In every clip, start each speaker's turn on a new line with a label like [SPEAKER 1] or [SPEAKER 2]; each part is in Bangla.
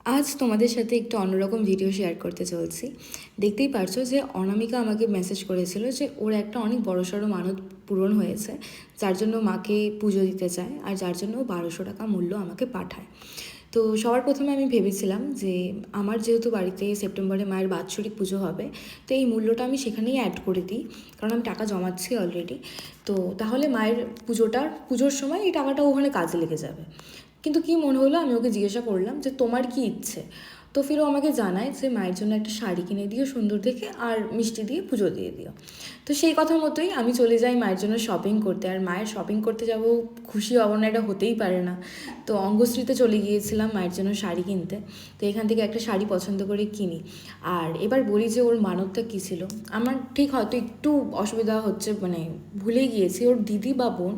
[SPEAKER 1] আজ তোমাদের সাথে একটু অন্যরকম ভিডিও শেয়ার করতে চলছি। দেখতেই পারছো যে অনামিকা আমাকে মেসেজ করেছিল যে ওর একটা অনেক বড়সড় মানত পূরণ হয়েছে, যার জন্য মাকে পুজো দিতে চায় আর যার জন্য 1200 টাকা মূল্য আমাকে পাঠায়। তো সবার প্রথমে আমি ভেবেছিলাম যে আমার যেহেতু বাড়িতে সেপ্টেম্বরে মায়ের বাৎসরিক পুজো হবে, তো এই মূল্যটা আমি সেখানেই অ্যাড করে দিই, কারণ আমি টাকা জমাচ্ছি অলরেডি। তো তাহলে মায়ের পুজোর সময় এই টাকাটা ওখানে কাজে লেগে যাবে। কিন্তু কি মনে হলো, আমি ওকে জিজ্ঞাসা করলাম যে তোমার কি ইচ্ছে। তো ফির ও আমাকে জানায় যে মায়ের জন্য একটা শাড়ি কিনে দিও সুন্দর দেখে, আর মিষ্টি দিয়ে পুজো দিয়ে দিও। তো সেই কথা মতোই আমি চলে যাই মায়ের জন্য শপিং করতে। আর মায়ের শপিং করতে যাব, খুশি হব না এটা হতেই পারে না। তো অঙ্গশ্রীতে চলে গিয়েছিলাম মায়ের জন্য শাড়ি কিনতে। তো এখান থেকে একটা শাড়ি পছন্দ করে কিনি। আর এবার বলি যে ওর মানতটা কী ছিল। আমার ঠিক হয়তো একটু অসুবিধা হচ্ছে, মানে ভুলে গিয়েছি। ওর দিদি বা বোন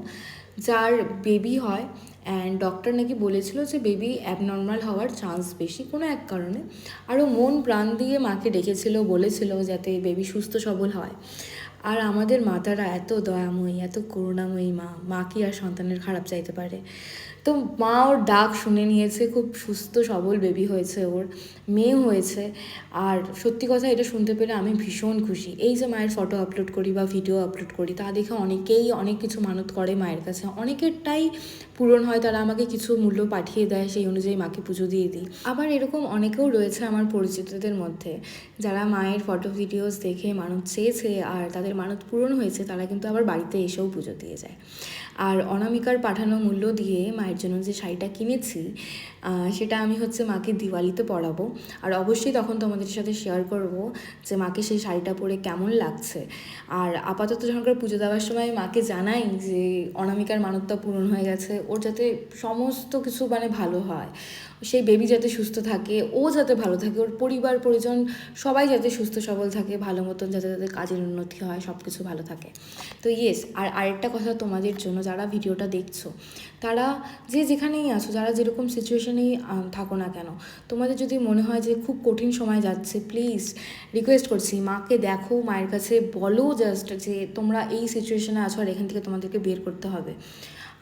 [SPEAKER 1] যার বেবি হয়, অ্যান্ড ডক্টর নাকি বলেছিল যে বেবি অ্যাবনর্মাল হওয়ার চান্স বেশি কোনো এক কারণে। আরও মন প্রাণ দিয়ে মাকে ডেকেছিল, বলেছিল যাতে বেবি সুস্থ সবল হয়। আর আমাদের মাতারা এত দয়াময়ী, এত করুণাময়ী মা কি আর সন্তানের খারাপ চাইতে পারে। তো মা ওর ডাক শুনে নিয়েছে, খুব সুস্থ সবল বেবি হয়েছে, ওর মেয়ে হয়েছে। আর সত্যি কথা, এটা শুনতে পেরে আমি ভীষণ খুশি। এই যে মায়ের ফটো আপলোড করি বা ভিডিও আপলোড করি, তা দেখে অনেকেই অনেক কিছু মানত করে মায়ের কাছে, অনেকেরটাই পূরণ হয়, তারা আমাকে কিছু মূল্য পাঠিয়ে দেয়, সেই অনুযায়ী মাকে পুজো দিয়ে দিই। আবার এরকম অনেকেও রয়েছে আমার পরিচিতদের মধ্যে, যারা মায়ের ফটো ভিডিওস দেখে মানত চেয়েছে আর তাদের মানত পূরণ হয়েছে, তারা কিন্তু আবার বাড়িতে এসেও পুজো দিয়ে যায়। আর অনামিকার পাঠানো মূল্য দিয়ে মায়ের জন্য যে শাড়িটা কিনেছি, সেটা আমি মাকে দিওয়ালিতে পরাবো। আর অবশ্যই তখন তোমাদের সাথে শেয়ার করব যে মাকে সেই শাড়িটা পরে কেমন লাগছে। আর আপাতত যখন পুজো দেওয়ার সময় মাকে জানাই যে অনামিকার মানতটা পূরণ হয়ে গেছে, ওর যাতে সমস্ত কিছু ভালো হয়, সেই বেবি যাতে সুস্থ থাকে, ও যাতে ভালো থাকে, ওর পরিবার পরিজন সবাই যাতে সুস্থ সবল থাকে, ভালো মতন যাতে তাদের কাজের উন্নতি হয়, সব কিছু ভালো থাকে। তো ইয়েস, আর আরেকটা কথা তোমাদের জন্য, যারা ভিডিওটা দেখছো, তারা যে যেখানেই আছো, যারা যেরকম সিচুয়েশনেই থাকো না কেন, তোমাদের যদি মনে হয় যে খুব কঠিন সময় যাচ্ছে, প্লিজ রিকোয়েস্ট করছি, মাকে দেখো, মায়ের কাছে বলো জাস্ট যে তোমরা এই সিচুয়েশনে আছো আর এখান থেকে তোমাদেরকে বের করতে হবে।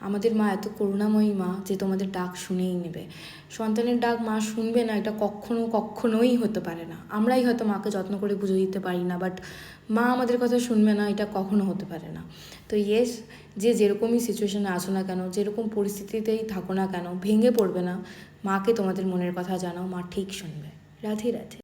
[SPEAKER 1] আমাদের মা এত করুণাময়ী মা যে তোমাদের ডাক শুনেই নেবে। সন্তানের ডাক মা শুনবে না, এটা কখনোই হতে পারে না। আমরাই হয়তো মাকে যত্ন করে পুজো দিতে পারি না, বাট মা আমাদের কথা শুনবে না, এটা কখনো হতে পারে না। তো ইয়েস, যে যেরকমই সিচুয়েশনে আছো না কেন, যেরকম পরিস্থিতিতেই থাকো না কেন, ভেঙে পড়বে না। মাকে তোমাদের মনের কথা জানাও, মা ঠিক শুনবে। রাধে রাধে।